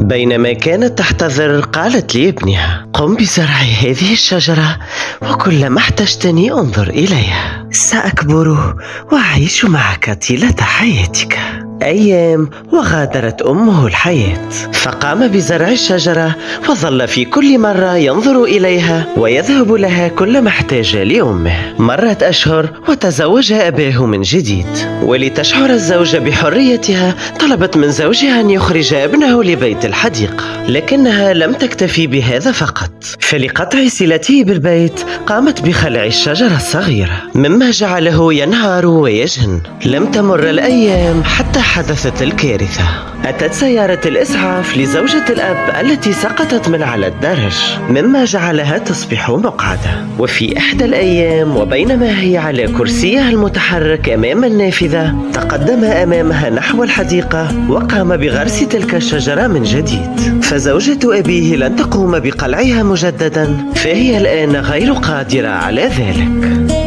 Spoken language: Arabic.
بينما كانت تحتضر قالت لابنها: قم بزرع هذه الشجرة وكلما احتجتني انظر إليها، سأكبر وأعيش معك طيلة حياتك. أيام وغادرت أمه الحياة، فقام بزرع الشجرة وظل في كل مرة ينظر إليها ويذهب لها كلما احتاج لأمه. مرت أشهر وتزوج أباه من جديد، ولتشعر الزوجة بحريتها طلبت من زوجها أن يخرج ابنه لبيت الحديقة، لكنها لم تكتفي بهذا فقط، فلقطع صلته بالبيت قامت بخلع الشجرة الصغيرة، مما جعله ينهار ويجن. لم تمر الأيام حتى حدثت الكارثة. أتت سيارة الإسعاف لزوجة الأب التي سقطت من على الدرج، مما جعلها تصبح مقعدة. وفي إحدى الأيام وبينما هي على كرسيها المتحرك أمام النافذة، تقدم أمامها نحو الحديقة وقام بغرس تلك الشجرة من جديد، فزوجة أبيه لن تقوم بقلعها مجددا، فهي الآن غير قادرة على ذلك.